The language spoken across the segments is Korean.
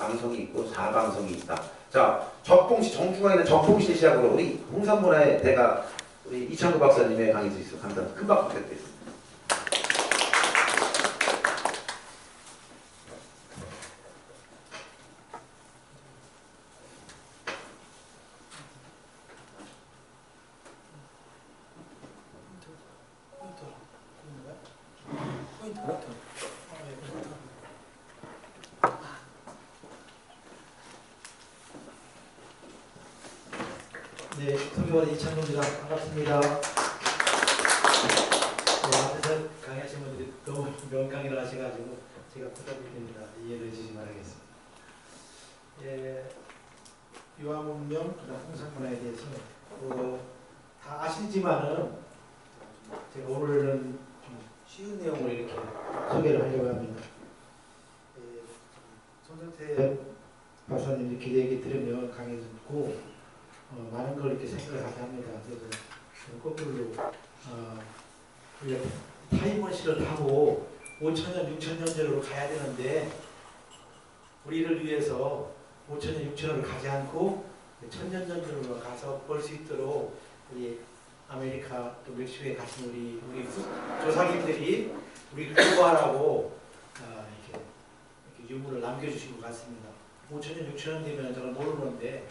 방송이 있고 사방송이 있다. 자, 적봉시 정중앙에 있는 적봉시 시작으로 우리 홍산문화의 대가 우리 이창구 박사님의 강의 주시죠. 감사합니다. 큰 박수 부탁드리겠습니다. 네, 성교원의 이창구입니다. 반갑습니다. 네, 앞에서 강의하신 분들이 너무 명강의를 하셔가지고 제가 부탁드립니다. 이해를 해주시기 바라겠습니다. 예, 유아문명, 홍산문화에 대해서 다 아시지만은 제가 오늘은 좀 쉬운 내용을 이렇게 소개를 하려고 합니다. 예, 손석태 박사님 이렇게 얘기 들으면 강의 듣고 많은 걸 이렇게 생각하게 합니다. 그래서 거꾸로 우리가 타임머신을 타고 5천년, 6천년 전으로 가야 되는데 우리를 위해서 5천년, 6천년을 가지 않고 1000년 전으로 가서 볼 수 있도록 우리 아메리카 또 멕시코에 가신 우리 조상님들이 우리를 구하라고 이렇게 유물을 남겨주신 것 같습니다. 5천년, 6천년 되면 저는 모르는데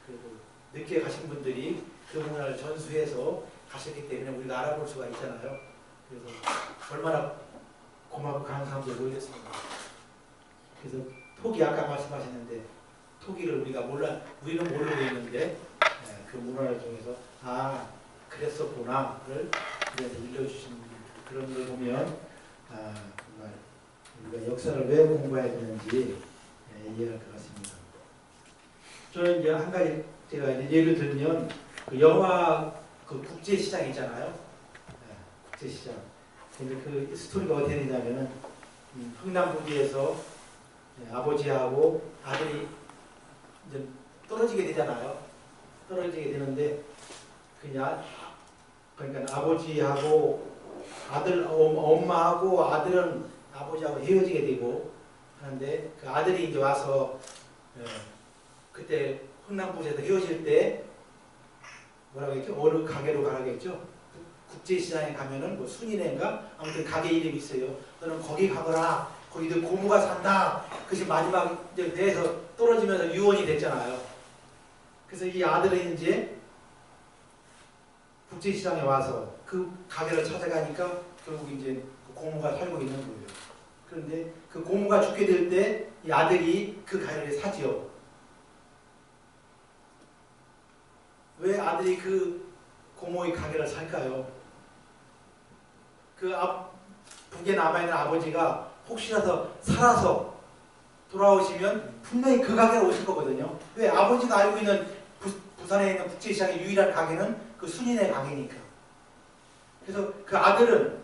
그래도 늦게 가신 분들이 그 문화를 전수해서 가셨기 때문에 우리가 알아볼 수가 있잖아요. 그래서 얼마나 고맙고 감사한지 모르겠습니다. 그래서 토기 아까 말씀하셨는데 토기를 우리는 모르고 있는데 그 문화를 통해서 그랬었구나를 우리한테 일러주신 그런 걸 보면 정말 우리가 역사를 왜 공부해야 되는지 이해할 것 같습니다. 저는 이제 한 가지 제가 이제 예를 들면 그 영화 그 국제시장 있잖아요. 네, 국제시장. 근데 그 스토리가 어떻게 되냐면은 흥남부지에서 아버지하고 아들이 이제 떨어지게 되잖아요. 떨어지게 되는데 그러니까 아버지하고 엄마하고 아들은 아버지하고 헤어지게 되고 하는데 그 아들이 이제 와서 그때 흥남부지에서 헤어질 때 뭐라고 했죠? 어느 가게로 가라겠죠? 국제시장에 가면은 뭐 순이네인가? 아무튼 가게 이름이 있어요. 너는 거기 가거라. 거기도 고모가 산다. 그것이 마지막 이제 배에서 떨어지면서 유언이 됐잖아요. 그래서 이 아들은 이제 국제시장에 와서 그 가게를 찾아가니까 결국 이제 그 고모가 살고 있는 거예요. 그런데 그 고모가 죽게 될 때 이 아들이 그 가게를 사지요. 왜 아들이 그 고모의 가게를 살까요? 그 북에 남아있는 아버지가 혹시라도 살아서 돌아오시면 분명히 그 가게로 오실 거거든요. 왜? 아버지가 알고 있는 부산에 있는 국제시장의 유일한 가게는 그 순인의 가게니까. 그래서 그 아들은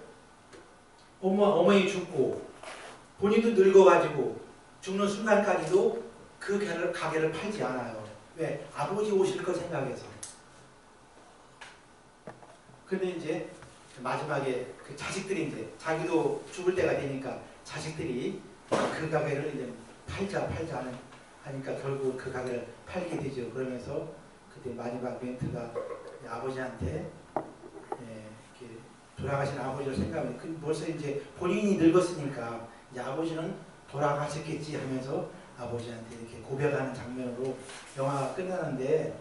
어머니 죽고 본인도 늙어가지고 죽는 순간까지도 그 가게를 팔지 않아요. 왜? 아버지 오실 걸 생각해서. 근데 이제 마지막에 그 자식들이 이제 자기도 죽을 때가 되니까 자식들이 그 가게를 이제 팔자 하니까 결국 그 가게를 팔게 되죠. 그러면서 그때 마지막 멘트가 아버지한테 이렇게 돌아가신 아버지를 생각하면 벌써 이제 본인이 늙었으니까 이제 아버지는 돌아가셨겠지 하면서 아버지한테 이렇게 고백하는 장면으로 영화가 끝나는데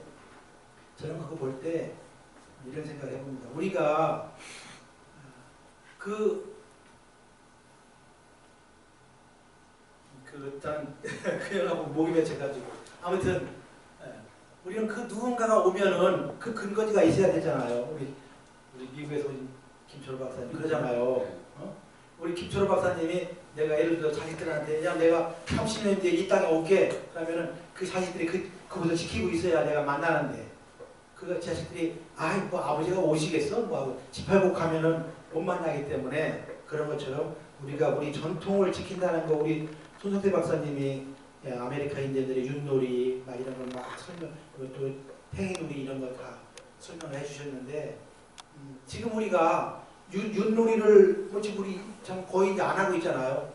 저는 그거 볼 때 이런 생각을 해봅니다. 우리가 일단 그 영화고 목이 맺혀가지고 아무튼 우리는 그 누군가가 오면은 그 근거지가 있어야 되잖아요. 우리 미국에서 오신 김철호 박사님 그러잖아요. 우리 김철호 박사님이 내가 예를 들어 자식들한테 야 내가 30년 뒤에 이 땅에 올게 그러면은 그 자식들이 그것을 지키고 있어야 내가 만나는데 그 자식들이 뭐 아버지가 오시겠어? 뭐 하고 집팔복 하면은 못 만나기 때문에 그런 것처럼 우리가 우리 전통을 지킨다는 거 우리 손석태 박사님이 아메리카 인디언들의 윷놀이 막 이런 걸 막 설명 또 팽이놀이 이런 거 다 설명을 해주셨는데 지금 우리가 윷놀이를 지금 우리 참 거의 이제 안 하고 있잖아요.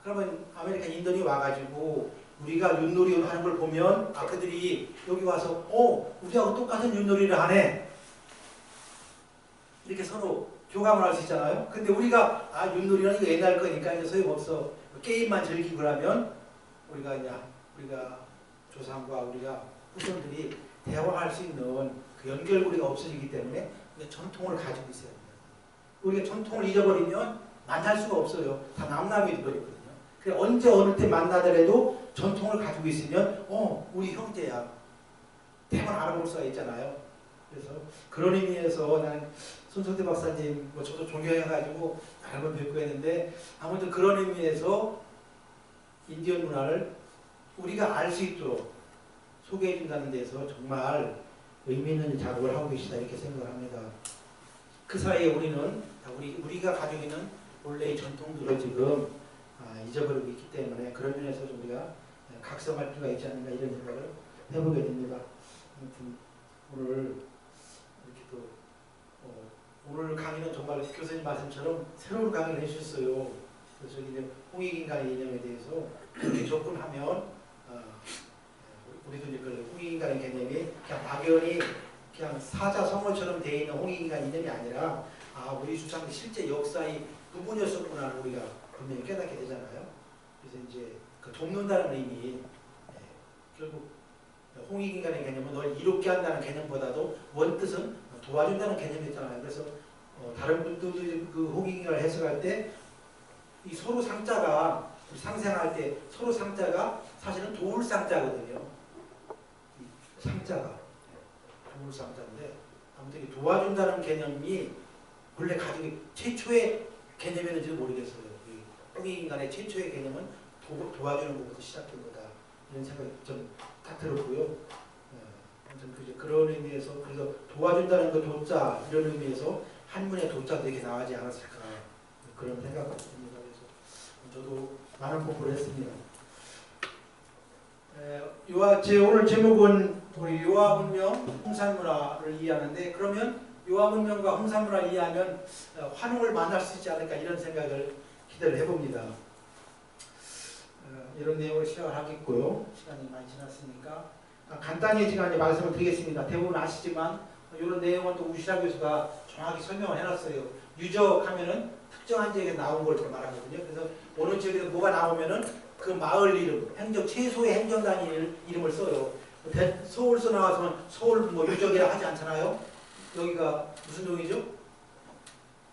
그러면 아메리카 인턴이 와가지고 우리가 윷놀이 하는 걸 보면 그들이 여기 와서 우리하고 똑같은 윷놀이를 하네 이렇게 서로 교감을 할 수 있잖아요. 근데 우리가 윷놀이는 이거 옛날 거니까 이제 소용없어 게임만 즐기고 그러면 우리가 조상과 우리가 후손들이 대화할 수 있는 그 연결고리가 없어지기 때문에 전통을 가지고 있어야 됩니다. 우리가 전통을 잊어버리면 만날 수가 없어요. 다 남남이 되버리거든요. 그래서 언제 어느 때 만나더라도 전통을 가지고 있으면 우리 형제야. 대만 알아볼 수가 있잖아요. 그래서 그런 의미에서 나는 손석대 박사님 저도 존경해가지고 여러 번 뵙고 했는데 아무튼 그런 의미에서 인디언 문화를 우리가 알 수 있도록 소개해 준다는 데서 정말 의미 있는 작업을 하고 계시다 이렇게 생각합니다. 그 사이에 우리가 가지고 있는 원래의 전통들을 지금 잊어버리고 있기 때문에 그런 면에서 좀 우리가 각성할 필요가 있지 않는가 이런 생각을 해보게 됩니다. 아무튼 오늘 이렇게 또 오늘 강의는 정말 교수님 말씀처럼 새로운 강의를 해주셨어요. 그래서 이제 홍익인간의 개념에 대해서 그렇게 접근하면 우리도 이제 그 홍익인간의 개념이 그냥 막연히 그냥 사자성어처럼 되어 있는 홍익인간 이념이 아니라 우리 주창의 실제 역사의 부분이었었구나 우리가 분명히 깨닫게 되잖아요. 그래서 이제 그 돕는다는 의미 결국 홍익인간의 개념은 널 이롭게 한다는 개념보다도 원뜻은 도와준다는 개념이었잖아요. 그래서 다른 분들도 그 홍익인간을 해석할 때 이 서로 상자가 상생할 때 서로 상자가 사실은 도울 상자거든요. 상자가 도울 상자인데 아무튼 도와준다는 개념이 원래 가지고 최초의 개념이었는지도 모르겠어요. 홍익인간의 최초의 개념은 도와주는 것부터 시작된 거다 이런 생각이 좀 딱 들었고요. 아무튼 그런 의미에서 그래서 도와준다는 그 도자 이런 의미에서 한문의 도자도 이렇게 나가지 않았을까 그런 생각이 듭니다. 그래서 저도 많은 공부를 했습니다. 제 오늘 제목은 우리 요하 문명, 홍산문화를 이해하는데 그러면 요하 문명과 홍산문화를 이해하면 환웅을 만날 수 있지 않을까 이런 생각을 기대를 해봅니다. 이런 내용을 시작을 하겠고요. 시간이 많이 지났으니까 간단히 제가 이제 말씀을 드리겠습니다. 대부분 아시지만 이런 내용은 또 우시라 교수가 정확히 설명을 해놨어요. 유적하면은 특정한 지역에 나온 걸 말하거든요. 그래서 어느 지역에서 뭐가 나오면은 그 마을 이름, 최소의 행정단 이름을 써요. 서울서 나와서는 서울 뭐 유적이라 하지 않잖아요. 여기가 무슨 동이죠?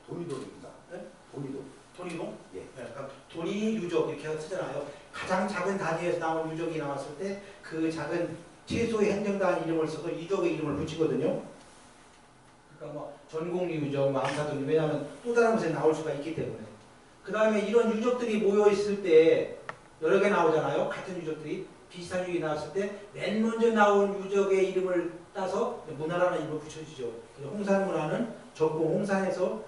도미동입니다. 네? 도미동. 돈이동? 예. 네, 그러니까 돈이 유적 이렇게 쓰잖아요. 가장 작은 단위에서 나온 유적이 나왔을 때 그 작은 최소의 행정단 이름을 써서 유적의 이름을 붙이거든요. 그러니까 뭐 전곡리 유적, 망사동 왜냐하면 또 다른 곳에 나올 수가 있기 때문에. 그 다음에 이런 유적들이 모여 있을 때 여러 개 나오잖아요. 같은 유적들이 비슷한 유적이 나왔을 때 맨 먼저 나온 유적의 이름을 따서 문화라는 이름을 붙여주죠. 홍산문화는 전국 홍산에서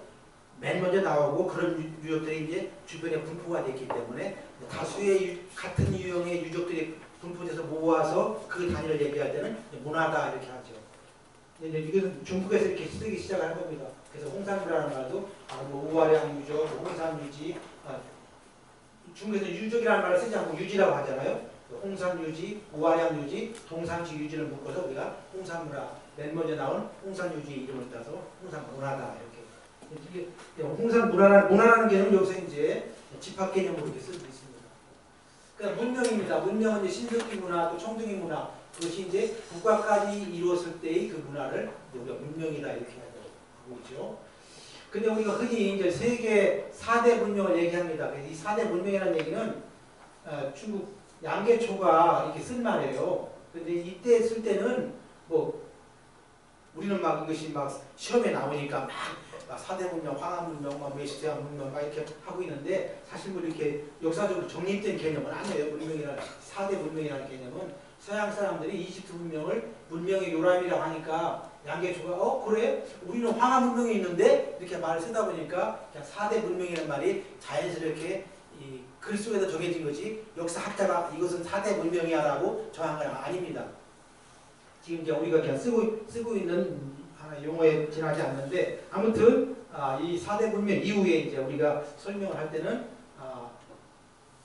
맨 먼저 나오고 그런 유적들이 이제 주변에 분포가 됐기 때문에 다수의 같은 유형의 유적들이 분포돼서 모아서 그 단위를 얘기할 때는 문화다 이렇게 하죠. 이제 이것은 중국에서 이렇게 쓰기 시작한 겁니다. 그래서 홍산문화라는 말도 뭐 우화량 유적, 홍산유지, 중국에서 유적이라는 말을 쓰지 않고 유지라고 하잖아요. 홍산유지, 우화량 유지, 동산지 유지를 묶어서 우리가 홍산문화 맨 먼저 나온 홍산유지 이름을 따서 홍산문화다 이렇게. 이게 홍산문화라는 개념은 여기서 이제 집합 개념으로 이렇게 쓰고 있습니다. 그러니까 문명입니다. 문명은 이제 신석기 문화, 또 청동기 문화, 그것이 이제 국가까지 이루었을 때의 그 문화를 우리가 문명이다 이렇게 하고 있죠. 근데 우리가 흔히 이제 세계 4대 문명을 얘기합니다. 그래서 이 4대 문명이라는 얘기는 중국 양계초가 이렇게 쓴 말이에요. 근데 이때 쓸 때는 뭐 우리는 막 이것이 막 시험에 나오니까 막 4대 문명, 황한 문명, 막 메시대한 문명 막 이렇게 하고 있는데 사실 뭐 이렇게 역사적으로 정립된 개념은 아니에요. 문명이라는 4대 문명이라는 개념은 서양 사람들이 이집트 문명을 문명의 요람이라고 하니까 양계초가 그래? 우리는 황한 문명이 있는데 이렇게 말을 쓰다 보니까 그냥 4대 문명이라는 말이 자연스럽게 이 글 속에서 정해진 거지 역사학자가 이것은 4대 문명이야 라고 정한 건 아닙니다. 지금 이제 우리가 그냥 쓰고 있는 용어에 지나지 않는데 아무튼 이 4대 문명 이후에 이제 우리가 설명을 할 때는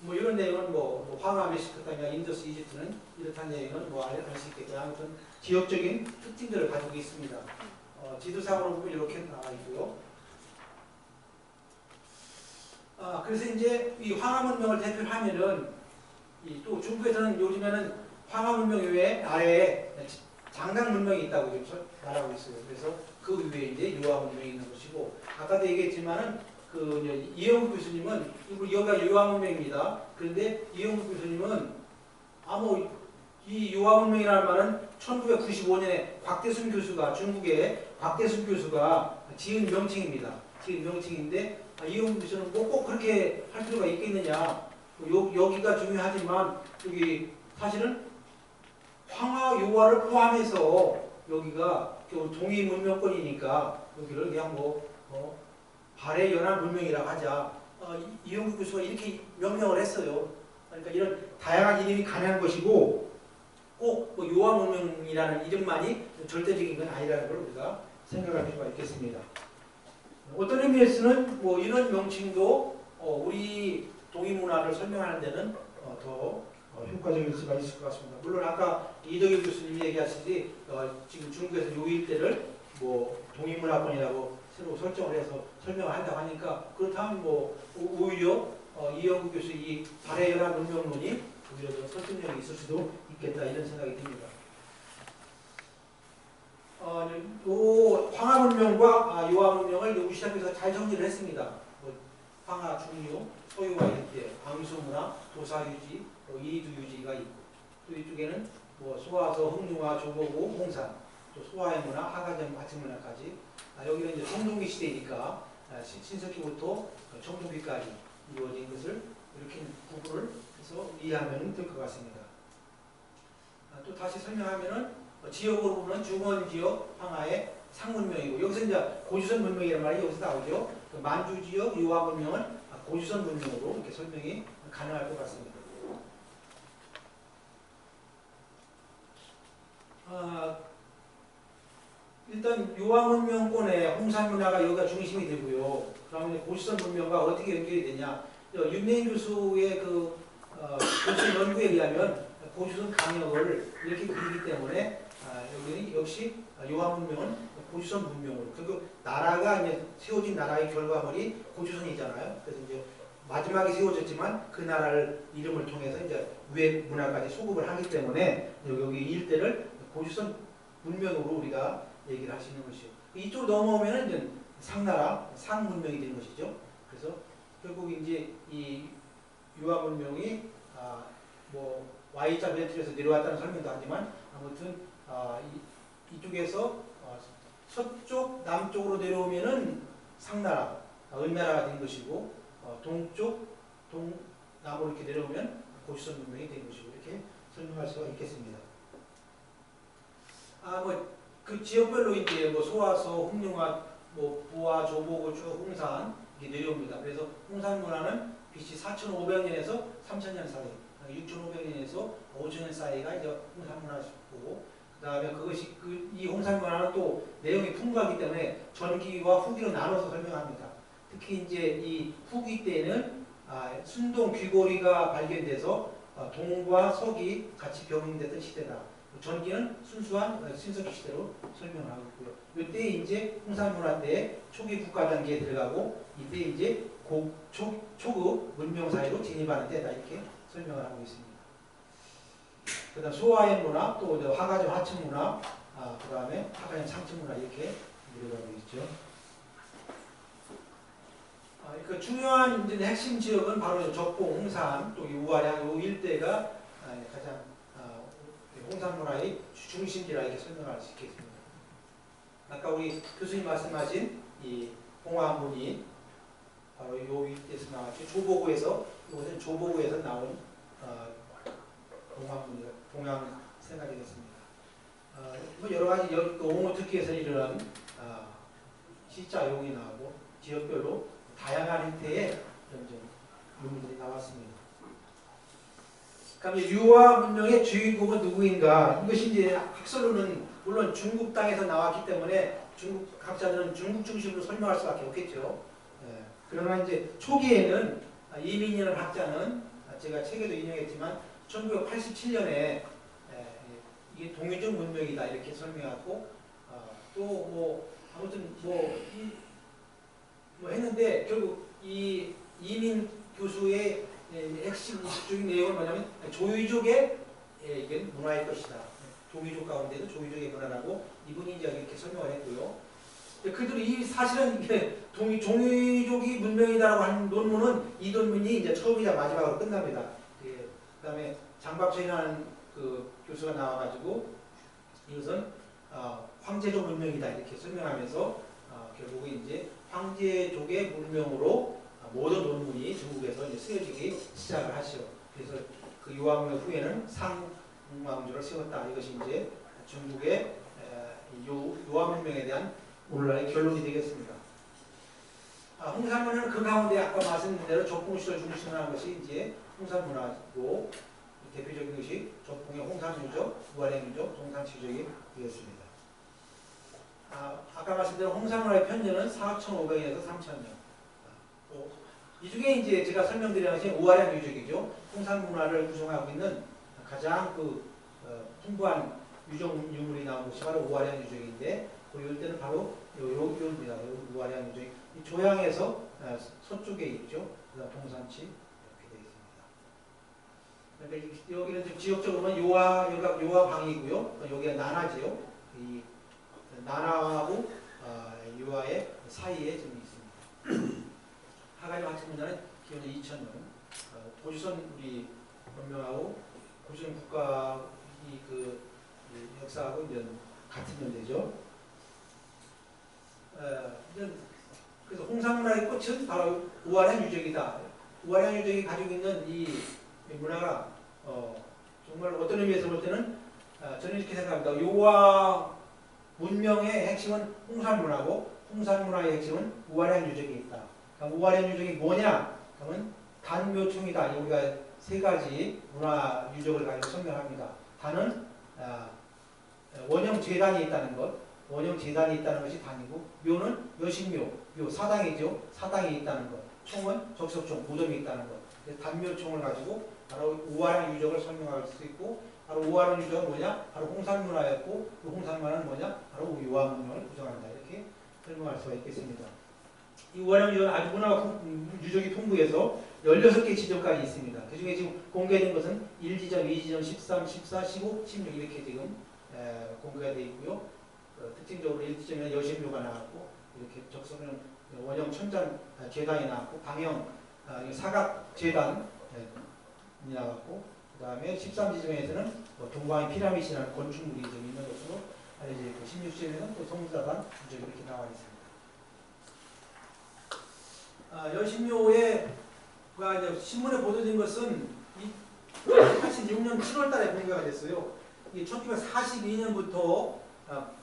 뭐 이런 내용은 뭐 황하 메소포타미아, 인더스, 이집트는 이렇다는 내용은 뭐 알 수 있겠고 아무튼 지역적인 특징들을 가지고 있습니다. 지도상으로 보면 이렇게 나와 있고요. 그래서 이제 이 황하 문명을 대표를 하면은 또 중국에서는 요즘에는 황하 문명 외에 아래에 장강 문명이 있다고 지금 말하고 있어요. 그래서 그 위에 이제 유화 문명이 있는 것이고 아까도 얘기했지만은 그 이영국 교수님은 여기가 유화 문명입니다. 그런데 이영국 교수님은 이 유화 문명이라는 말은 1995년에 곽대순 교수가 중국의 곽대순 교수가 지은 명칭입니다. 지은 명칭인데 이영국 교수는 뭐 꼭 그렇게 할 필요가 있겠느냐? 여기가 중요하지만 여기 사실은 황하 유화를 포함해서 여기가 동이 문명권이니까 여기를 그냥 발해 연안 문명이라고 하자. 이영국 교수가 이렇게 명명을 했어요. 그러니까 이런 다양한 이름이 가능한 것이고 꼭 유화 문명이라는 이름만이 절대적인 건 아니라는 걸 우리가 생각할 필요가 있겠습니다. 어떤 의미에서는 이런 명칭도 우리 동이 문화를 설명하는 데는 더 효과적일 수가 있을 것 같습니다. 물론 아까 이덕일 교수님이 얘기하시듯이 지금 중국에서 요 일대를 동이문화권이라고 새로 설정을 해서 설명을 한다고 하니까 그렇다면 오히려 이영국 교수 이 발해연합 문명론이 오히려 더 설득력이 있을 수도 있겠다 이런 생각이 듭니다. 황하 문명과 유화 문명을 여기 시작해서 잘 정리를 했습니다. 황하 중류, 서유화 일대, 광수문화, 도사유지, 이두유지가 있고 또 이쪽에는 소화서, 흥룡화, 조보고, 홍산, 또 소화의 문화, 하가정, 마층문화까지 여기는 이제 청동기 시대니까 신석기부터 청동기까지 이루어진 것을 이렇게 구분을 해서 이해하면 될 것 같습니다. 또 다시 설명하면은 지역으로 보면 중원 지역 황하의 상문명이고 여기서 이제 고주선 문명이라는 말이 여기서 나오죠. 만주 지역 유화 문명은 고주선 문명으로 이렇게 설명이 가능할 것 같습니다. 일단 유화 문명권의 홍산 문화가 여기가 중심이 되고요. 그러면 고주선 문명과 어떻게 연결이 되냐? 윤내인 교수의 교수 연구에 의하면 고주선 강역을 이렇게 그리기 때문에 여기는 역시 유화 문명은 고주선 문명으로 그리고 나라가 이제 세워진 나라의 결과물이 고주선이잖아요. 그래서 이제 마지막에 세워졌지만 그 나라를 이름을 통해서 이제 위에 문화까지 소급을 하기 때문에 여기 일대를 고주선 문명으로 우리가 얘기를 할 수 있는 것이죠. 이쪽으로 넘어오면 이제 상나라, 상문명이 되는 것이죠. 그래서 결국 이제 이 유화 문명이 Y자 벨트에서 내려왔다는 설명도 하지만 아무튼 이쪽에서 서쪽, 남쪽으로 내려오면은 상나라, 은나라가 된 것이고 동쪽, 동남으로 이렇게 내려오면 고주선 문명이 된 것이고 이렇게 설명할 수가 있겠습니다. 그 지역별로 이제 소화서, 흥룡화, 부화, 조보고, 홍산 이렇게 내려옵니다. 그래서 홍산 문화는 BC 4,500년에서 3,000년 사이, 6,500년에서 5,000년 사이가 이제 홍산 문화고, 그 다음에 이 홍산 문화는 또 내용이 풍부하기 때문에 전기와 후기로 나눠서 설명합니다. 특히 이제 이 후기 때는 순동 귀고리가 발견돼서 동과 석이 같이 병행됐던 시대다. 전기는 순수한 신석기 시대로 설명을 하고 있고요. 이때 이제 홍산문화 때 초기 국가 단계에 들어가고 이때 이제 초급 문명 사회로 진입하는 때다 이렇게 설명을 하고 있습니다. 그다음 소화의 문화, 또 화가정 하층 문화, 그다음에 화가정 상층 문화 이렇게 내려가고 있죠. 그 중요한 이제 핵심 지역은 바로 적봉, 홍산, 또 우화량 이 일대가 가장 홍산 문화의 중심지라 이렇게 설명할 수 있겠습니다. 아까 우리 교수님 말씀하신 이 봉화문이 바로 이 일대에서 나왔죠. 조보고에서 이것은 조보고에서 나온 봉화문이가 동양 생각이 됐습니다. 여러 가지 옹호특기에서 이런 시자용이 나오고 지역별로 다양한 형태의 유물들이 나왔습니다. 그럼 유화 문명의 주인공은 누구인가? 이것이 이제 학설로는 물론 중국 땅에서 나왔기 때문에 중국 학자들은 중국 중심으로 설명할 수밖에 없겠죠. 그러나 이제 초기에는 이민열 학자는 제가 책에도 인용했지만 1987년에 이게 동유적 문명이다 이렇게 설명하고 또 뭐 아무튼 뭐 했는데 결국 이 이민 교수의 핵심적인 내용은 뭐냐면 조유족의 이게 문화일 것이다. 동유족 가운데도 조유족의 문화라고 이분이 이제 이렇게 설명을 했고요. 그들도 이 사실은 이게 종유족이 문명이다라고 하는 논문은 이 논문이 이제 처음이자 마지막으로 끝납니다. 그다음에 장박천이라는 그 교수가 나와가지고 이것은 황제족 문명이다 이렇게 설명하면서 결국은 이제 황제족의 문명으로 모든 논문이 중국에서 이제 쓰여지기 시작을 하시죠. 그래서 그 유황명 후에는 상왕조를 세웠다. 이것이 이제 중국의 유황문명에 대한 오늘날의 결론이 되겠습니다. 홍산문화는 그 가운데 아까 말씀드린 대로 적봉시를 중심으로 한 것이 이제 홍산문화고 대표적인 것이 적봉의 홍산유적, 우아량유적, 동산치유적이 되겠습니다. 아까 말씀드린 홍산문화의 편년은 4,500년에서 3,000년. 이 중에 이제 제가 설명드린 것이 우아량 유적이죠. 홍산문화를 구성하고 있는 가장 풍부한 유적 유물이 나온 곳이 바로 우아량 유적인데, 그 때는 바로 요입니다. 우아량 유적. 이 조양에서 서쪽에 있죠. 그다음 동산치 이렇게 되어 있습니다. 그러니까 여기는 좀 지역적으로는 요하방이고요. 여기가 나나지요. 이 나나하고 요하의 사이에 좀 있습니다. 하가리 마침문화는 기원전 2000년 고조선 우리 문명하고 고조선 국가 그 역사하고 이제 같은 연대죠. 그래서 홍산문화의 꽃은 바로 우아량 유적이다. 우아량 유적이 가지고 있는 이 문화가 정말 어떤 의미에서 볼 때는 저는 이렇게 생각합니다. 요하 문명의 핵심은 홍산문화고 홍산문화의 핵심은 우아량 유적이 있다. 우아량 유적이 뭐냐? 그러면 단묘총이다. 우리가 세 가지 문화 유적을 가지고 설명합니다. 단은 원형 제단이 있다는 것, 원형 제단이 있다는 것이 단이고, 묘는 여신묘, 묘 사당이죠. 사당이 있다는 것, 총은 적석총, 무덤이 있다는 것. 단묘총을 가지고 바로 우아량 유적을 설명할 수 있고, 바로 우아량 유적은 뭐냐? 바로 홍산문화였고, 그 홍산문화는 뭐냐? 바로 유화문명을 구성한다. 이렇게 설명할 수가 있겠습니다. 이 우아량 유적은 아주 문화 유적이 풍부해서 16개 지점까지 있습니다. 그 중에 지금 공개된 것은 1지점, 2지점, 13, 14, 15, 16 이렇게 지금 공개가 되어 있고요. 특징적으로 1지점에는 여신묘가 나왔고, 이렇게 적성은 원형 천장 제단이 나왔고, 방형 사각 제단이 나왔고, 그 다음에 13지점에서는 동방의 피라미드라는 건축물이 좀 있는 것으로 알려져 있고, 16지점에는 또 성사단 유적이 이렇게 나와 있습니다. 여신묘가 이제 신문에 보도된 것은 86년 7월달에 공개가 됐어요. 이게 1942년부터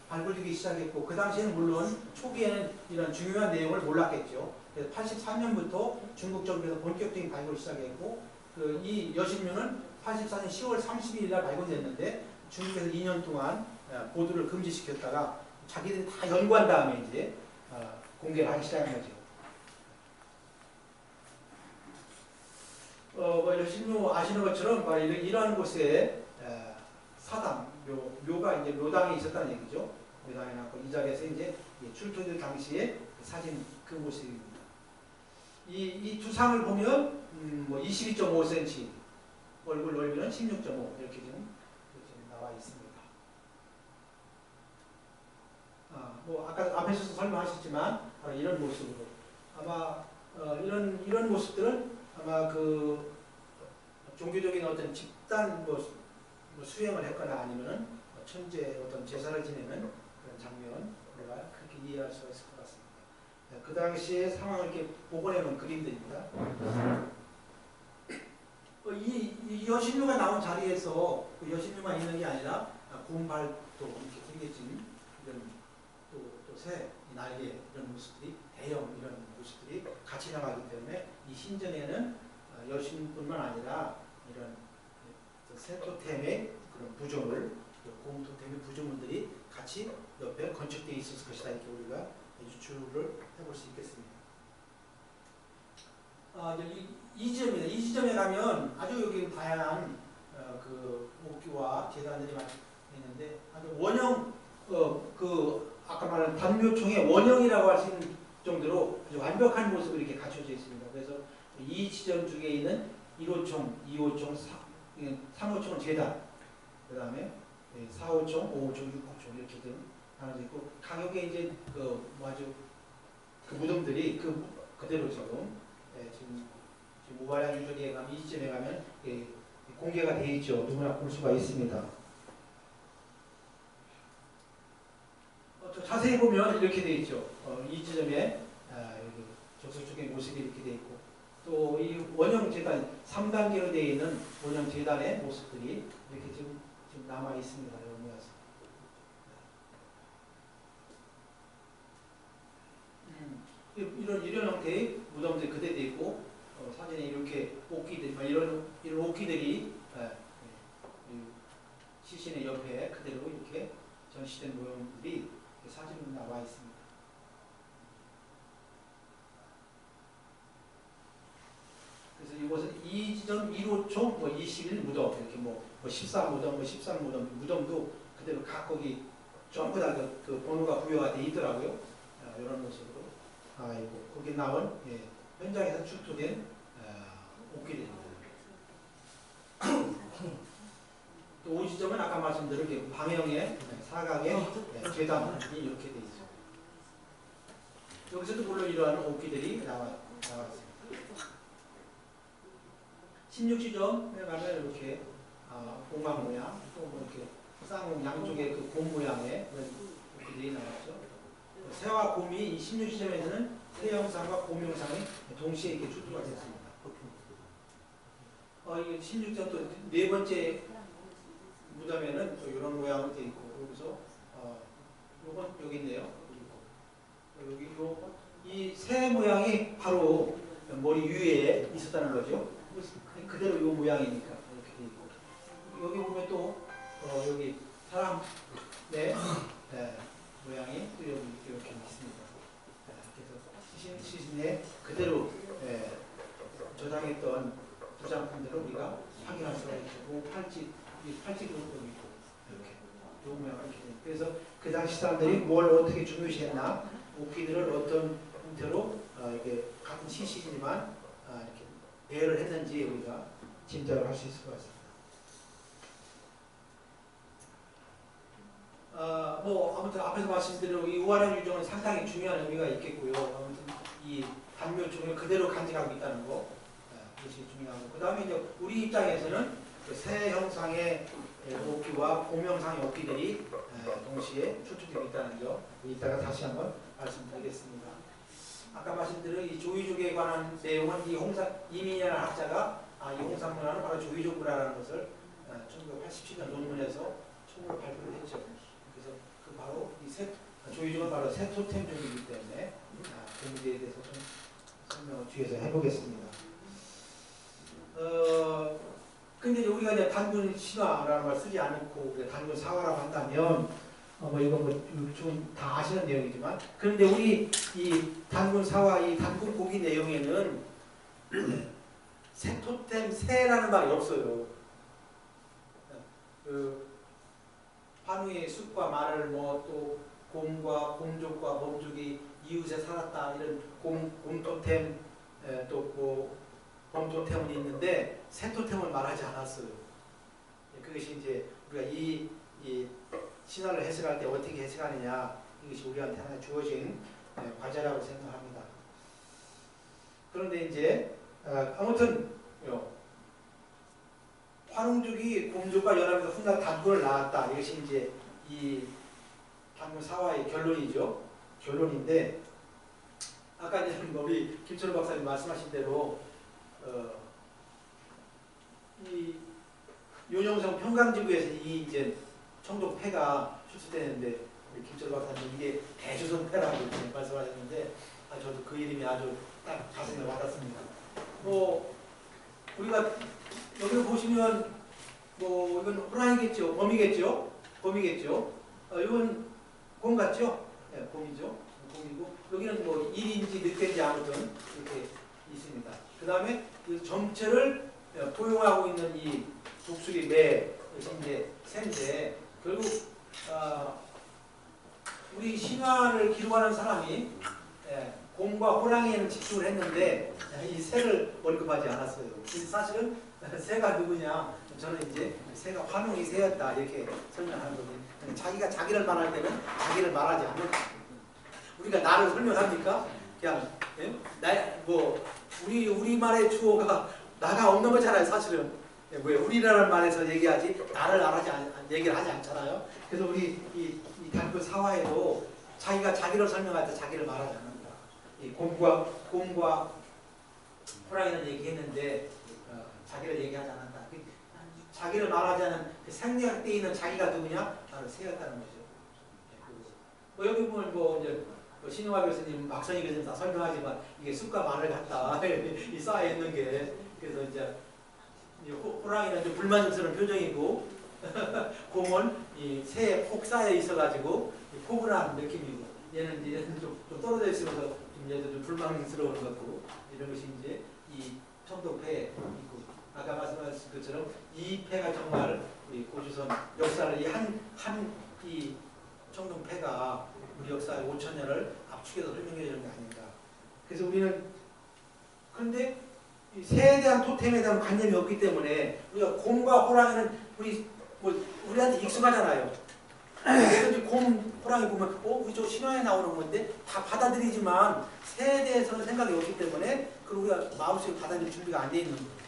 발굴되기 시작했고, 그 당시에는 물론 초기에는 이런 중요한 내용을 몰랐겠죠. 그래서 83년부터 중국 정부에서 본격적인 발굴을 시작했고, 이 여신묘는 84년 10월 30일 날 발굴됐는데 중국에서 2년 동안 보도를 금지시켰다가 자기들이 다 연구한 다음에 이제 공개를 하기 시작한 거죠. 여신묘 아시는 것처럼 이러한 곳에 사당, 묘가 이제 묘당이 있었다는 얘기죠. 묘당이 나왔고, 이 자리에서 이제 출토될 당시에 사진 그 모습입니다. 이 두 상을 보면 22.5cm, 얼굴 넓이는 16.5 이렇게 지금 나와 있습니다. 아까 앞에서도 설명하셨지만 이런 모습으로 아마 이런 모습들은 아마 그 종교적인 어떤 집단 수행을 했거나 아니면은 천재 어떤 제사를 지내는 그런 장면 우리가 그렇게 이해할 수가 있을 것 같습니다. 그 당시의 상황을 이렇게 복원해 놓은 그림들입니다. 이 여신묘가 나온 자리에서 그 여신묘만 있는 게 아니라 곰발도 이렇게 생겨진 이런 또 새, 날개 이런 모습들이 대형 이런 모습들이 같이 나가기 때문에 이 신전에는 여신뿐만 아니라 이런 새 토템의 그런 부조물, 곰 토템의 부조물들이 같이 옆에 건축되어 있었을 것이다. 이렇게 우리가 유추를 해볼 수 있겠습니다. 이 지점입니다. 이 지점에 가면 아주 여기 다양한 그 옥기와 재단들이 많이 있는데 아주 원형 아까 말한 단묘총의 원형이라고 할 수 있는 정도로 아주 완벽한 모습을 이렇게 갖춰져 있습니다. 그래서 이 지점 중에 있는 1호총, 2호총, 3호총은 재단, 그 다음에 4호총, 5호총, 6호총 이렇게 좀 나눠져 있고 가격에 이제 아주 그 무덤들이 그대로 지금 우발양 유적에 가면 이 지점에 가면 공개가 되어 있죠. 누구나 볼 수가 있습니다. 또 자세히 보면 이렇게 되어 있죠. 이 지점에 여기 적설적인 모습이 이렇게 되어 있고 또 이 원형 재단 3단계로 되어 있는 원형 재단의 모습들이 이렇게 지금 남아 있습니다. 여기 모여서. 이런 형태의 무덤들이 그대로 되어 있고 사진에 이렇게 옥기들 이런 옥기들이 시신의 옆에 그대로 이렇게 전시된 모형들이 사진으로 나와 있습니다. 그래서 이것은 이 지점 1호총 21무덤 이렇게 14무덤 13무덤 무덤도 그대로 각 거기 전부 다 그 번호가 부여가 되어 있더라고요. 이런 모습으로 거기 나온 현장에서 출토된 옥기들입니다. 또 이 지점은 아까 말씀드린 방형의 사각의 재단이 이렇게 되어 있죠. 여기서도 물론 이러한 옥기들이 나왔습니다. 16지점에 가면 이렇게 공간 모양, 또 이렇게 쌍 양쪽에 그 곰 모양의 그런 옥기들이 나왔죠. 새와 곰이 이 16지점에서는 새 형상과 곰 형상이 동시에 이렇게 출토가 됐습니다. 이 16점 또 네 번째 무덤에는 또 이런 모양으로 되어 있고 여기서 요건 여기 있네요. 여기 이 새 모양이 바로 머리 위에 있었다는 거죠. 그대로 이 모양이니까 이렇게 되어 있고 여기 보면 또 여기 사람의 모양이 또 여기 이렇게 있습니다. 그래서 시신에 그대로 저장했던 부장품들을 우리가 확인할 수가 있고 팔찌도 있고 이렇게 요 모양을 이렇게 됩니다. 그래서 그 당시 사람들이 뭘 어떻게 중요시했나 옥기들을 어떤 형태로 이게 같은 시신이지만 이렇게 배열을 했는지 우리가 짐작을 할 수 있을 것 같습니다. 아무튼 앞에서 말씀드린 이 우아령 유적은 상당히 중요한 의미가 있겠고요. 아무튼 이 단묘총을 그대로 간직하고 있다는 거 그것이 중요하고 그 다음에 이제 우리 입장에서는 그 새 형상의 옥기와 곰 형상의 옥기들이 동시에 출토되고 있다는 점 이따가 다시 한번 말씀드리겠습니다. 아까 말씀드린 이 조이족에 관한 내용은 이민이라는 학자가 이 홍산문화는 바로 조이족 문화라는 것을 1987년 논문에서 처음으로 발표를 했죠. 그래서 바로 이 조이족은 바로 세토템종이기 때문에 그 문제에 대해서 좀 설명을 뒤에서 해보겠습니다. 근데 우리가 이제 단군 신화라는 걸 쓰지 않고 단군 사화라고 한다면 이건 좀 다 아시는 내용이지만 그런데 우리 이 단군 사화 이 단군 고기 내용에는 세토템 새라는 말이 없어요. 환우의 숲과 말을 또 곰과 곰족과 범족이 이웃에 살았다 이런 곰토템 또 범토템은 있는데 새토템을 말하지 않았어요. 그것이 이제 우리가 이 신화를 해석할 때 어떻게 해석하느냐 이것이 우리한테 하나 주어진 과제라고 생각합니다. 그런데 이제 아무튼 환웅족이 곰족과 연합해서 훗날 단군을 낳았다. 이것이 이제 이 단군 사화의 결론이죠. 결론인데 아까 이제 우리 김철우 박사님 말씀하신 대로 이 요정성 평강지구에서 이 이제 청동패가 출수되는데 우리 김철우 박사님 이게 대조선패라고 이렇게 말씀하셨는데 저도 그 이름이 아주 딱 가슴에 와닿습니다. 우리가 여기 보시면 이건 호랑이겠죠, 곰이겠죠. 이건 곰 같죠? 네, 곰이죠. 곰이고 여기는 1인지 늑대인지 아무튼 이렇게 있습니다. 그 다음에 그 전체를 포용하고 있는 이 독수리 매, 이것이 이제 새인데, 결국 우리 신화를 기록하는 사람이 곰과 호랑이에는 집중을 했는데 이 새를 언급하지 않았어요. 사실은 새가 누구냐? 저는 이제 새가 화명이 새였다 이렇게 설명하는 거지. 자기가 자기를 말할 때는 자기를 말하지 않는다. 우리가 나를 설명합니까? 그냥 우리말의 주어가 나가 없는 거잖아요. 사실은 왜 우리라는 말에서 얘기하지 나를 얘기를 하지 않잖아요. 그래서 우리 이 단글 사화에도 자기가 자기를 설명할 때 자기를 말하지 않는다. 이 곰과 호랑이는 얘기했는데 자기를 얘기하지 않았다. 자기를 말하지 않은 그 생략 때 있는 자기가 누구냐? 바로 새였다는 거죠. 여기 보면 이제 신용화 교수님, 막선희 교수님 다 설명하지만 이게 숲과 말을 갖다 이 쌓여 있는 게, 그래서 이제 호랑이는 좀 불만족스러운 표정이고 곰은 이 새에 폭 쌓여 있어가지고 포근한 느낌이고, 얘는 좀 떨어져 있으면서 좀 얘도 좀 불만스러운 것도, 이런 것이 이제 이 청동패에 있고, 아까 말씀하신 것처럼 이 패가 정말 우리 고조선 역사를 이 청동패가 우리 역사의 5천년을 압축해서 설명해 주는 게 아닌가. 그래서 우리는, 그런데 이 새에 대한 토템에 대한 관념이 없기 때문에 우리가 곰과 호랑이는 우리한테 익숙하잖아요. 그래서 이제 곰, 호랑이 보면 우리 저 신화에 나오는 건데 다 받아들이지만 새에 대해서는 생각이 없기 때문에 그리고 우리가 마음속에 받아들일 준비가 안 돼 있는 거예요.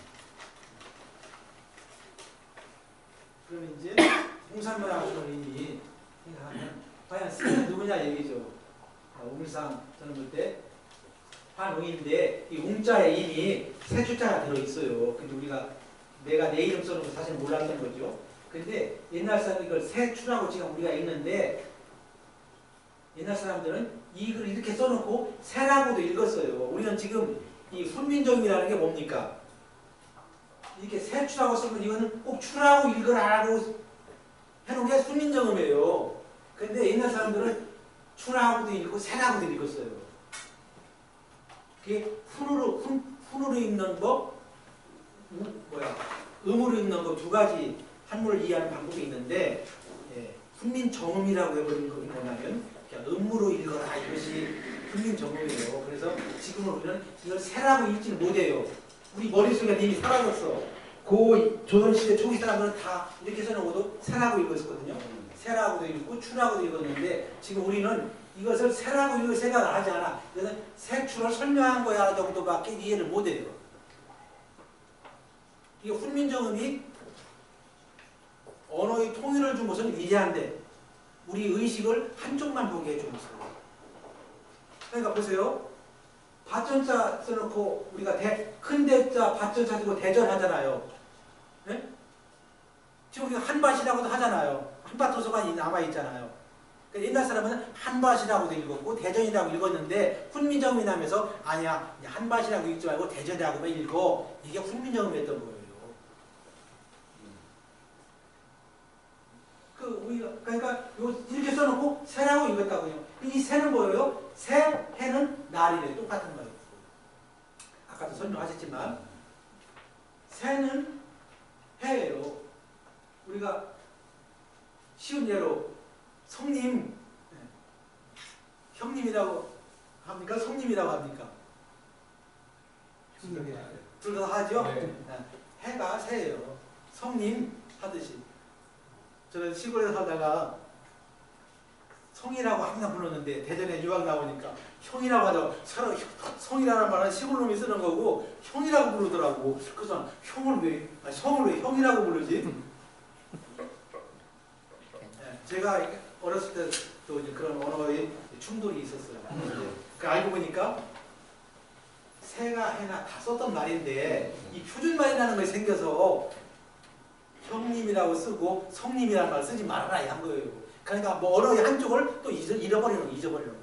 그러면 이제 홍산문학으로는 이미 생각하면 과연 새는 누구냐 얘기죠. 웅상 저는 볼 때 한웅인데 이 웅자에 이미 새 주자가 들어있어요. 근데 내가 내 이름 써놓은 거 사실 몰랐던 거죠. 근데 옛날 사람은 이걸 새추라고 지금 우리가 읽는데, 옛날 사람들은 이 글을 이렇게 써놓고 새라고도 읽었어요. 우리는 지금 이 훈민정음이라는 게 뭡니까? 이렇게 새추라고 쓰면 이거는 꼭 추라고 읽으라고 해놓은 게 훈민정음이에요. 근데 옛날 사람들은 추라고도 읽고 새라고도 읽었어요. 그게 훈으로 읽는 거, 음으로 읽는 거 두 가지 한문을 이해하는 방법이 있는데, 훈민정음이라고 해버린 건 뭐냐면 그냥 음으로 읽어라, 이것이 훈민정음이에요. 그래서 지금은 우리는 이걸 새라고 읽지는 못해요. 우리 머릿속에 이미 사라졌어. 그 조선시대 초기 사람들은 다 이렇게 써놓고도 새라고 읽었거든요. 새라고도 읽고 추라고도 읽었는데, 지금 우리는 이것을 새라고 읽을 생각을 하지 않아. 이것은 새추를 설명한 거야 정도밖에 이해를 못해요. 이게 훈민정음이 언어의 통일을 준 것은 위대한데 우리 의식을 한쪽만 보게 해주고 있어요. 그러니까 보세요. 밭전자 써놓고 우리가 큰 대자 밭전자 쓰고 대전하잖아요. 네? 지금 우리가 한밭이라고도 하잖아요. 한밭도서가 남아있잖아요. 그러니까 옛날 사람은 한밭이라고도 읽었고 대전이라고 읽었는데 훈민정음이 나면서 아니야, 한밭이라고 읽지 말고 대전이라고만 읽어. 이게 훈민정음이었던 거예요. 그러니까 이렇게 써놓고 새라고 읽었다고요. 이 새는 뭐예요? 새, 해는 날이래. 똑같은 거예요. 아까도 설명하셨지만 새는 해예요. 우리가 쉬운 예로 성님, 형님이라고 합니까? 성님이라고 합니까? 둘 다 하죠? 네. 해가 새예요. 성님 하듯이. 저는 시골에 살다가 성이라고 항상 불렀는데 대전에 유학 나오니까 형이라고 하다가 성이라는 말은 시골놈이 쓰는 거고 형이라고 부르더라고. 그래서 성을 왜 형이라고 부르지? 제가 어렸을 때도 이제 그런 언어의 충돌이 있었어요. 그 알고 보니까 새가 해나 다 썼던 말인데 이 표준말이라는 것이 생겨서 형님이라고 쓰고 성님이라는 말 쓰지 말아라 한 거예요. 그러니까 뭐 언어의 한쪽을 또 잊어버리는 거예요.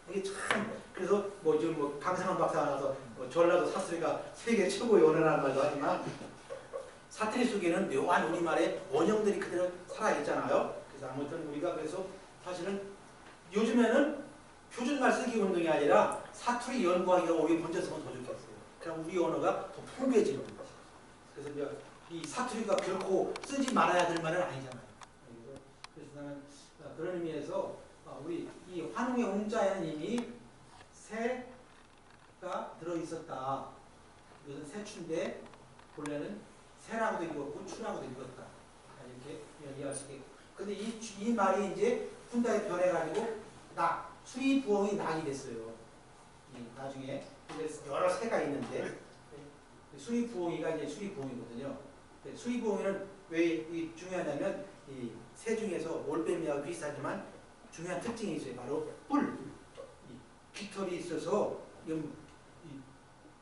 이게 참, 그래서 지금 강상원 박사가 나서 전라도 사투리가 세계 최고의 언어라는 말도 하지만 사투리 속에는 묘한 우리말의 원형들이 그대로 살아있잖아요. 그래서 아무튼 우리가 그래서 사실은 요즘에는 표준말 쓰기 운동이 아니라 사투리 연구하기가 오히려 번져서는 더 좋겠어요. 그럼 우리 언어가 더 풍부해지는 거지. 그래서 이제 이 사투리가 결코 쓰지 말아야 될 말은 아니잖아요. 그래서 나는 그런 의미에서 우리 이 환웅의 홍자에는 이미 새가 들어있었다. 이것은 새추인데 본래는 새라고도 읽었고 추라고도 읽었다. 이렇게 이해할 수 있겠고. 근데 이 말이 이제 훈다에 변해가지고 수리 부엉이 낙이 됐어요. 나중에 여러 새가 있는데 수리 부엉이가 이제 수리 부엉이거든요. 수리 부엉이는 왜 중요하냐면 이 새 중에서 올빼미하고 비슷하지만 중요한 특징이 있어요. 바로 뿔. 깃털이 있어서 이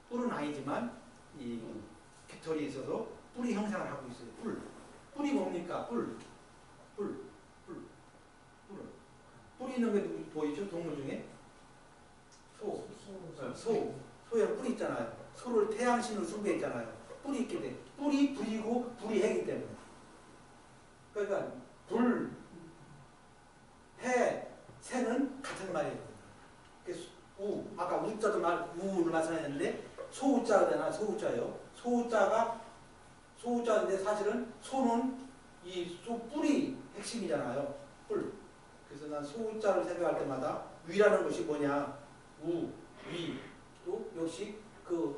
뿔은 아니지만 이 깃털이 있어서 뿔이 형상을 하고 있어요. 뿔이 뭡니까? 뿔. 뿔이 있는 게 보이죠? 동물 중에? 소에 뿔이 있잖아요. 소를 태양신으로 숭배했잖아요. 뿔이 있게 돼. 뿔이 불이고 불이 해기 때문에. 그러니까 새는 같은 말이거든요. 아까 우자도 우를 말씀했는데 소우자가 되나 소우자요. 소우자인데 사실은 소는 이 소 뿔이 핵심이잖아요. 뿔. 그래서 난 소우자를 생각할 때마다 위라는 것이 뭐냐? 위. 또 역시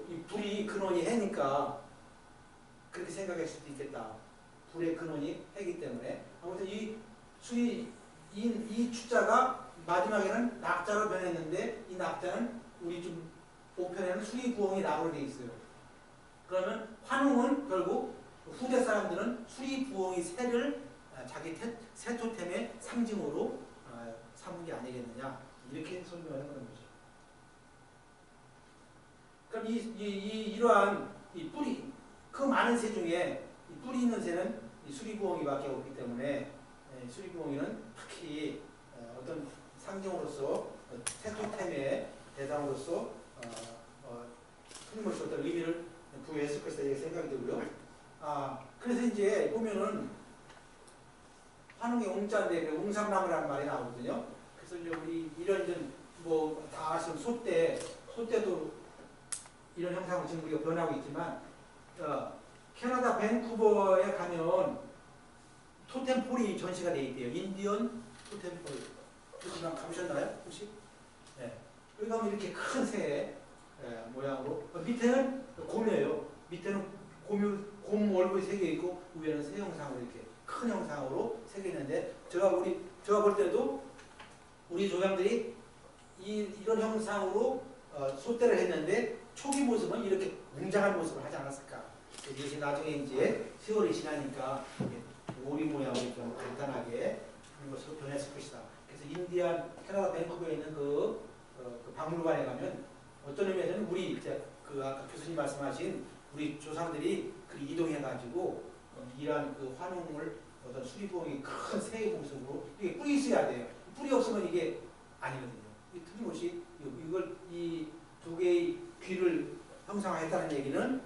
이 불이 근원이 해니까 그렇게 생각할 수도 있겠다. 불의 근원이 해기 때문에 아무튼 이 추자가 마지막에는 낙자로 변했는데 이 낙자는 우리 좀 보편에는 수리부엉이 낙으로 되어 있어요. 그러면 환웅은 결국 후대 사람들은 수리부엉이 새를 자기 새 토템의 상징으로 삼은 게 아니겠느냐 이렇게 설명하는 거죠. 그럼 이러한 이 뿌리 그 많은 새 중에 이 뿌리 있는 새는 이 수리부엉이밖에 없기 때문에 수리부엉이는 특히 어떤 상징으로서 새 토템의 대상으로서 틀림없이 어떤 의미를 부여했을 것이다 생각이 들고요. 그래서 이제 보면은 환웅의 웅자인데 웅상나무라는 말이 나오거든요. 그래서 이제 우리 이런 뭐 다 아시는 소떼도 이런 형상으로 지금 우리가 변하고 있지만 캐나다 밴쿠버에 가면 토템폴이 전시가 돼 있대요. 인디언 토템폴. 그렇지만 가보셨나요? 혹시? 네. 여기 가면 이렇게 큰 새 모양으로 밑에는 곰이에요. 밑에는 곰 얼굴이 새겨 있고 위에는 새 형상으로 이렇게 큰 형상으로 새겨 있는데 제가 볼 때도 우리 조상들이 이런 형상으로 소떼를 했는데 초기 모습은 이렇게 웅장한 모습을 하지 않았을까. 이것이 나중에 이제 세월이 지나니까 오리 모양으로 좀 간단하게 그런 것으로 변했을 것이다. 그래서 인디안 캐나다 밴쿠버에 있는 그 박물관에 가면 어떤 의미에서는 우리 아까 교수님 말씀하신 우리 조상들이 그 이동해가지고 이러한 그 환웅을 어떤 수리부엉이 큰 새의 모습으로 이게 뿔이 있어야 돼요. 뿔이 없으면 이게 아니거든요. 틀림없이 이 두 개의 귀를 형상화했다는 얘기는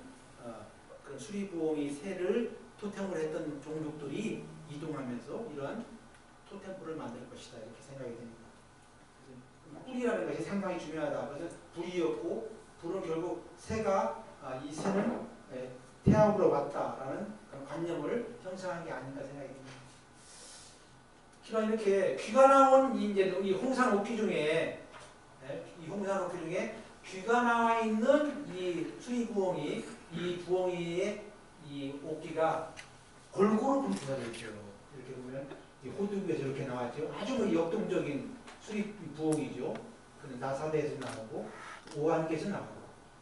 그런 수리부엉이 새를 토템으로 했던 종족들이 이동하면서 이러한 토템불을 만들 것이다 이렇게 생각이 됩니다. 뿔이라는 것이 상당히 중요하다. 그래서 불이었고 불은 결국 새가 이 새는 태양으로 왔다라는 그런 관념을 형성한 게 아닌가 생각이 듭니다. 이렇게 귀가 나온 이 홍산옥기 중에 귀가 나와 있는 이 수리부엉이 이 부엉이의 이 옥기가 골고루 분포가 되어 있죠. 이렇게 보면 이 호두부에서 이렇게 나왔죠. 아주 역동적인 수리부엉이죠. 나사대에서 나오고 오한계에서 나오고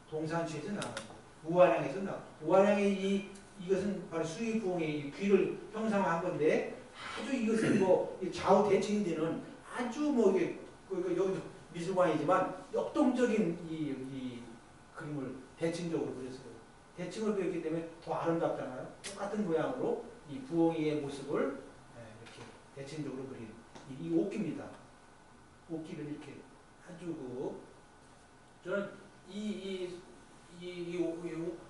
동산시에서 나오고 우한양에서 나오고 우한양의 이것은 바로 수리부엉이 귀를 형상화한 건데 아주 이것은 뭐 좌우 대칭이 되는 아주 여기 미술관이지만 역동적인 이 그림을 대칭적으로 그렸어요. 대칭을 그렸기 때문에 더 아름답잖아요. 똑같은 모양으로 이 부엉이의 모습을 이렇게 대칭적으로 그린 이 옥기입니다. 옥기를 이렇게 아주 저는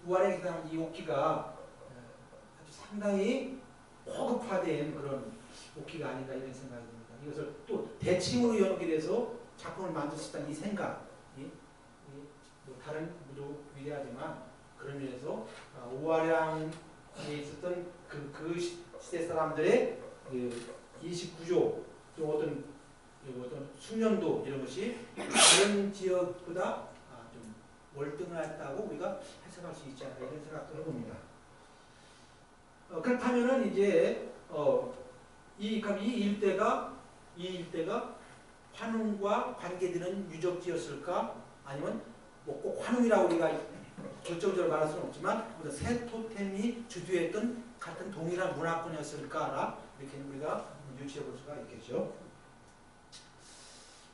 우아랭에서 나온 이 옥기가 아주 상당히 고급화된 그런 옥기가 아닌가 이런 생각이 듭니다. 이것을 또 대칭으로 연결해서 작품을 만들 수 있다는 이 생각, 뭐 다른 무도 위대하지만 그런 면에서 오화량에 있었던 그 시대 사람들의 그 인식 구조, 또 어떤 숙련도 이런 것이 다른 지역보다 좀 월등하다고 우리가 해석할 수 있지 않나 이런 생각도 해봅니다. 그렇다면은 이제 그럼 이 일대가 환웅과 관계되는 유적지였을까? 아니면 뭐 꼭 환웅이라고 우리가 결정적으로 말할 수는 없지만 새 토템이 주도했던 같은 동일한 문화권이었을까라 이렇게 우리가 유추해 볼 수가 있겠죠.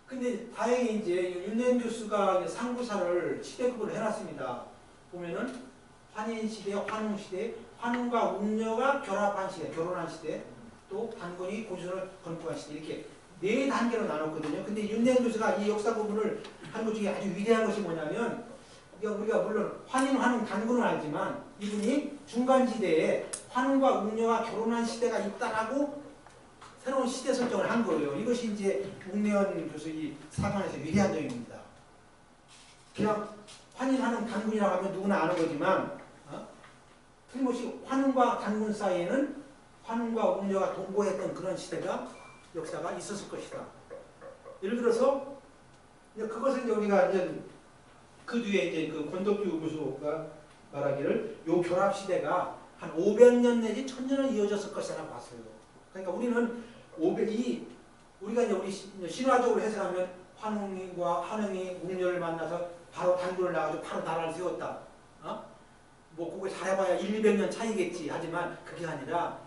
근데 다행히 이제 윤내현 교수가 상부사를 시대급으로 해놨습니다. 보면은 환인 시대, 환웅 시대, 환웅과 웅녀가 결합한 시대, 결혼한 시대, 또 단군이 고조선을 건국한 시대 이렇게 네 단계로 나눴거든요. 근데 윤내현 교수가 이 역사 부분을 한 것 중에 아주 위대한 것이 뭐냐면 우리가 물론 환인, 환웅, 단군은 알지만 이분이 중간 시대에 환웅과 웅녀가 결혼한 시대가 있다라고 새로운 시대 설정을 한 거예요. 이것이 이제 윤내현 교수 이 사관에서 위대한 점입니다. 그냥 환인, 환웅, 단군이라고 하면 누구나 아는 거지만 틀림없이 환웅과 단군 사이에는 환웅과 웅녀가 동거했던 그런 시대가 역사가 있었을 것이다. 예를 들어서 그것을 이제 우리가 이제 그 뒤에 이제 그 권덕규 교수가 말하기를 요 결합 시대가 한 500년 내지 1000년은 이어졌을 것이라고 봤어요. 그러니까 우리는 우리가 이제 우리 신화적으로 해석하면 환웅이 웅녀를 만나서 바로 단군을 나가지고 바로 나라를 세웠다. 뭐 그거 잘해봐야 200년 차이겠지. 하지만 그게 아니라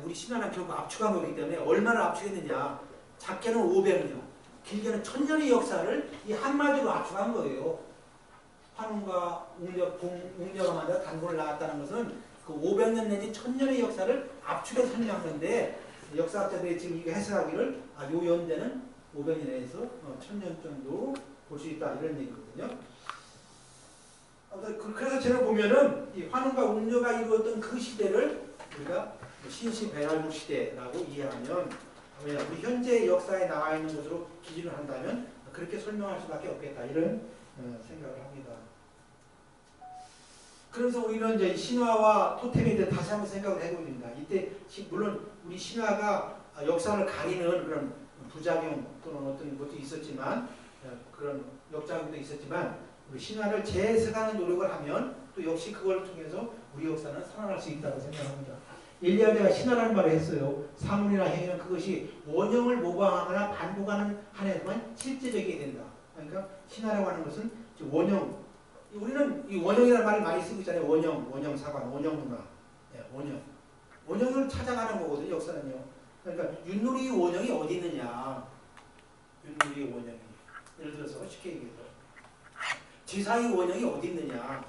우리 신화는 결국 압축한 거기 때문에 얼마나 압축했느냐. 작게는 500년, 길게는 1000년의 역사를 이 한마디로 압축한 거예요. 환웅과 웅녀가 만나 단군을 낳았다는 것은 그 500년 내지 1000년의 역사를 압축해서 설명한 건데 역사학자들이 지금 이거 해석하기를 요 연대는 500년에서 1000년 정도 볼 수 있다 이런 얘기거든요. 그래서 제가 보면은 이 환웅과 웅녀가 이루었던 그 시대를 우리가 신시배랄국 시대라고 이해하면 우리 현재 역사에 나와 있는 것으로 기준을 한다면 그렇게 설명할 수밖에 없겠다 이런 생각을 합니다. 그래서 우리는 이제 신화와 토템에 대해 다시 한번 생각을 해봅니다. 이때 물론 우리 신화가 역사를 가리는 그런 부작용 또는 어떤 것도 있었지만 그런 역작용도 있었지만 우리 신화를 재해석하는 노력을 하면 또 역시 그걸 통해서 우리 역사는 살아날 수 있다고 생각합니다. 일리아드가 신화라는 말을 했어요. 사물이나 행위는 그것이 원형을 모방하거나 반복하는 한에서만 실제적이게 된다. 그러니까 신화라고 하는 것은 원형. 우리는 이 원형이라는 말을 많이 쓰고 있잖아요. 원형 사관, 원형 문화. 원형. 원형을 찾아가는 거거든요. 역사는요. 그러니까 윷놀이 원형이 어디 있느냐. 윷놀이 원형이. 예를 들어서 쉽게 얘기해서 지사의 원형이 어디 있느냐.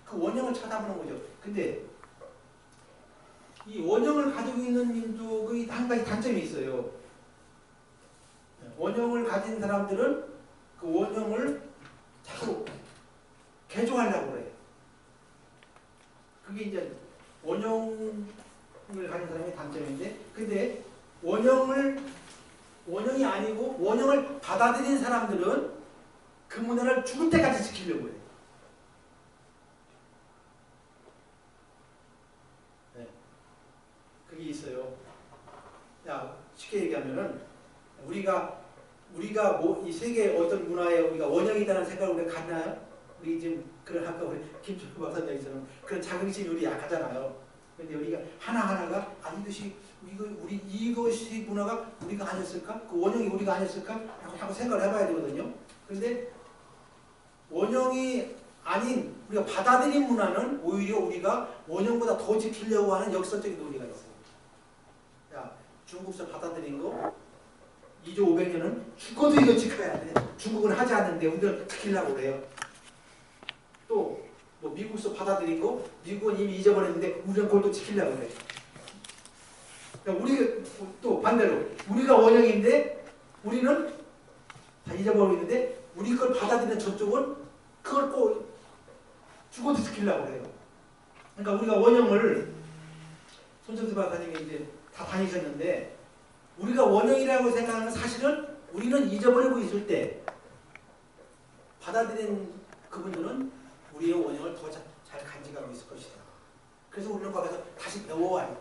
그 원형을 찾아보는 거죠. 근데 이 원형을 가지고 있는 민족의 한 가지 단점이 있어요. 원형을 가진 사람들은 그 원형을 자꾸 개조하려고 그래요. 그게 이제 원형을 가진 사람의 단점인데, 근데 원형이 아니고 원형을 받아들인 사람들은 그 문화를 죽을 때까지 지키려고 해요. 그게 있어요. 쉽게 얘기하면은 우리가 이 세계 어떤 문화에 우리가 원형이라는 생각을 우리가 갖나요? 우리 지금 그런 아까 우리 김철구 박사님처럼 그런 자긍심이 우리 약하잖아요. 근데 우리가 하나하나가 이것이 문화가 우리가 아니었을까? 그 원형이 우리가 아니었을까? 하고 생각을 해봐야 되거든요. 근데 원형이 아닌 우리가 받아들인 문화는 오히려 우리가 원형보다 더 지키려고 하는 역설적인 논리가 있어요. 중국서 받아들인 거 2조 500년은 죽어도 이거 지켜야 돼. 중국은 하지 않는데 우리는 지키려고 그래요. 또 뭐 미국서 받아들인 거 미국은 이미 잊어버렸는데 우리는 그걸 또 지키려고 그래요. 그러니까 우리 또 반대로 우리가 원형인데 우리는 다 잊어버리고 있는데 우리 걸 받아들이는 저쪽은 그걸 꼭 죽어도 지키려고 해요. 그러니까 우리가 원형을 손정수 박사님이 이제 다 다니셨는데 우리가 원형이라고 생각하는 사실은 우리는 잊어버리고 있을 때 받아들인 그분들은 우리의 원형을 더 잘 간직하고 있을 것이다. 그래서 우리는 거기서 다시 배워와야 돼.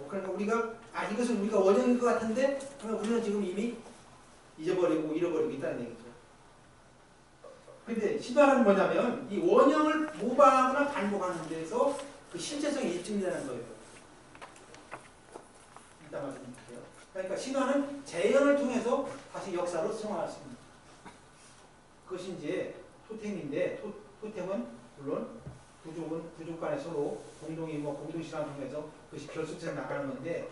그러니까 우리가 이것은 우리가 원형일 것 같은데 그러면 우리는 지금 이미 잊어버리고 잃어버리고 있다는 얘기죠. 근데 신화는 뭐냐면 이 원형을 모방하거나 반복하는 데서 그 실제성이 입증되는 거예요. 일단 말씀드릴게요. 그러니까 신화는 재현을 통해서 다시 역사로 성화할 수 있습니다. 그것이 이제 토템인데 토템은 물론 부족 간에 서로 공동실험을 통해서 그것이 결속돼서 나가는 건데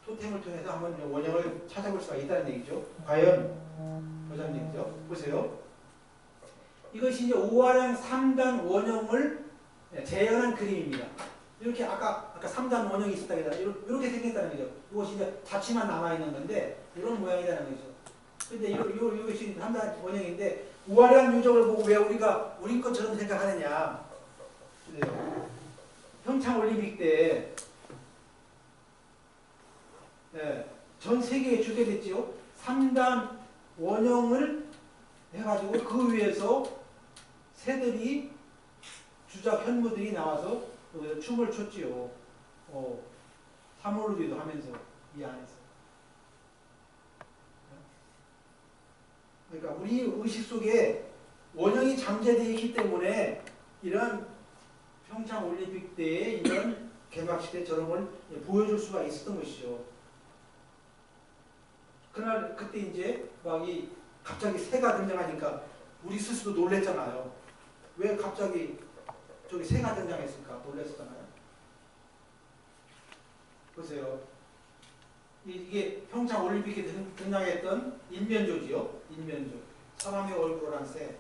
토템을 통해서 한번 원형을 찾아볼 수가 있다는 얘기죠. 과연 보자는 얘기죠. 보세요. 이것이 이제 5화량 3단 원형을 재현한 그림입니다. 이렇게 아까 3단 원형이 있었다고 했잖아요. 이렇게 생겼다는 거죠. 이것이 이제 자취만 남아있는 건데 이런 모양이라는 거죠. 근데 이것이 3단 원형인데 우화량 유적을 보고 왜 우리가 우리 것처럼 생각하느냐. 평창올림픽 때 전 세계에 주게 됐죠. 3단 원형을 해가지고 그 위에서 새들이 주작 현무들이 나와서 춤을 췄지요. 사물놀이도 하면서 이 안에서. 그러니까 우리 의식 속에 원형이 잠재되어 있기 때문에 이런 평창올림픽 때의 이런 개막식 때 저런 걸 보여줄 수가 있었던 것이죠. 그날 그때 이제 갑자기 새가 등장하니까 우리 스스로 놀랬잖아요. 왜 갑자기 저기 새가 등장했을까? 놀랬었잖아요. 보세요. 이게 평창올림픽에 등장했던 인면조지요. 인면조. 사람의 얼굴을 한 새.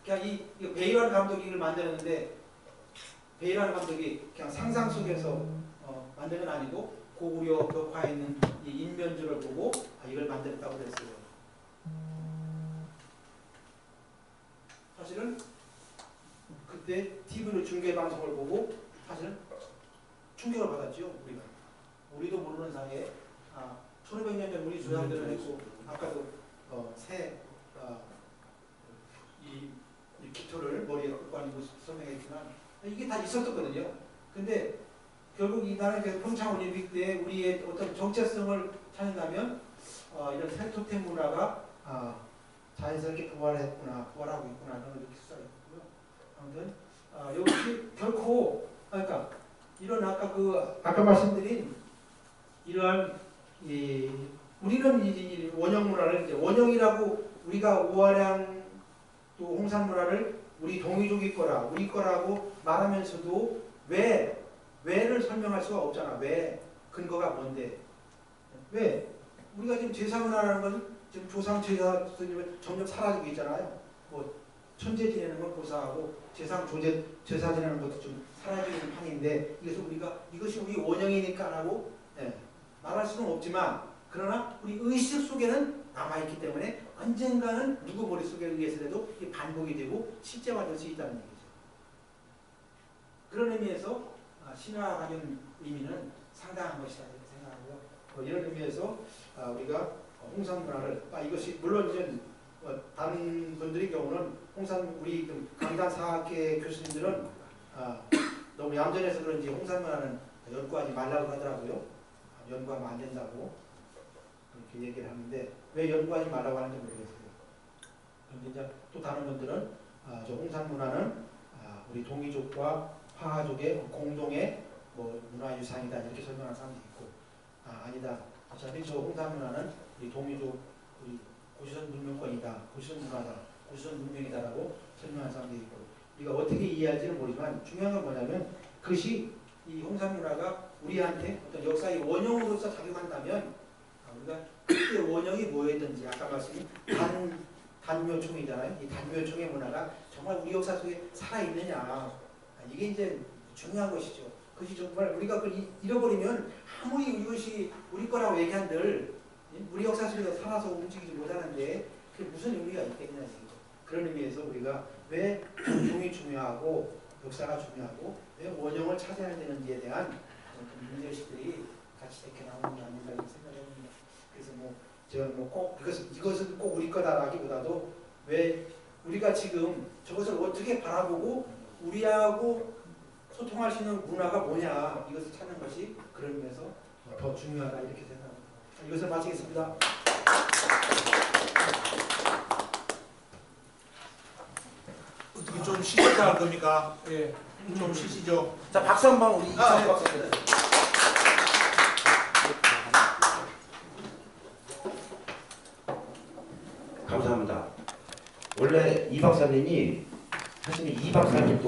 그냥 이 베이란 감독이 이걸 만드는데 베이란 감독이 그냥 상상 속에서 만든 건 아니고 고구려 벽화에 있는 이 인면조를 보고 이걸 만들었다고 그랬어요. 사실은 그때 TV로 중계 방송을 보고 사실은 충격을 받았죠. 우리도 모르는 사이에 1500년 전 우리 조상들은 했고 아까도 이 깃털을 머리에 꽂고 하는 모습 설명했지만 이게 다 있었거든요. 근데 결국 이 나라에서 평창올림픽 때 우리의 어떤 정체성을 찾는다면 이런 셀토템 문화가 자연스럽게 부활하고 있구나 하는 걸 느낄 수가 있고요. 아무튼 여기 결코 그러니까 이런 아까 말씀드린 이러한 우리는 이 원형 문화를 이제 원형이라고 우리가 우화량 또 홍산 문화를 우리 동이족이 거라 우리 거라고 말하면서도 왜를 설명할 수가 없잖아. 왜 근거가 뭔데? 왜 우리가 지금 제사 문화라는 건 지금 조상 제사 점점 사라지고 있잖아요. 뭐 천재 지내는 건 고사하고 제사 지내는 것도 좀 사라지는 판인데 이것이 우리 원형이니까라고 말할 수는 없지만 그러나 우리 의식 속에는 남아있기 때문에 언젠가는 누구 머릿속에 의해서라도 반복이 되고 실제화될 수 있다는 얘기죠. 그런 의미에서 신화 가진 의미는 상당한 것이다 이렇게 생각하고요. 이런 의미에서 우리가 홍산 문화를 이것이 물론 이제 다른 분들의 경우는 우리 강단 사학계 교수님들은 너무 얌전해서 그런지 홍산 문화는 연구하지 말라고 하더라고요. 연구하면 안 된다고 그렇게 얘기를 하는데 왜 연구하지 말라고 하는지 모르겠어요. 그런데 이제 또 다른 분들은 저 홍산 문화는 우리 동이족과 화하족의 공동의 문화유산이다 이렇게 설명하는 사람도 있고 아니다. 어차피 저 홍산 문화는 우리 동이족 우리 고시선 문명권이다. 고시선 문화다. 고시선 문명이다라고 설명하는 사람도 있고 우리가 어떻게 이해할지는 모르지만 중요한 건 뭐냐면 그것이 이 홍산 문화가 우리한테 어떤 역사의 원형으로서 작용한다면 우리가 그때 원형이 뭐였든지 아까 말씀인 단묘총이잖아요. 이 단묘총의 문화가 정말 우리 역사 속에 살아있느냐 이게 이제 중요한 것이죠. 그것이 정말 우리가 그걸 잃어버리면 아무리 이것이 우리 거라고 얘기한들 우리 역사 속에서 살아서 움직이지 못하는데 그게 무슨 의미가 있겠냐는 얘기죠. 그런 의미에서 우리가 왜 전통이 중요하고 역사가 중요하고 왜 원형을 찾아야 되는지에 대한 문제의식들이 같이 이렇게 나오는 게 아닌가 이렇게 생각합니다. 그래서 제가 꼭 이것은 꼭 우리 거다라기보다도 왜 우리가 지금 저것을 어떻게 바라보고 우리하고 소통할 수 있는 문화가 뭐냐 이것을 찾는 것이 그런 면에서 더 중요하다 이렇게 생각합니다. 이것을 마치겠습니다. 어떻게 좀 쉬시다 할 겁니까? 예, 좀 쉬시죠. 자, 박수 한번 우리 이창구 네. 박사님. 감사합니다. 원래 이 박사님이 사실 이 박사님도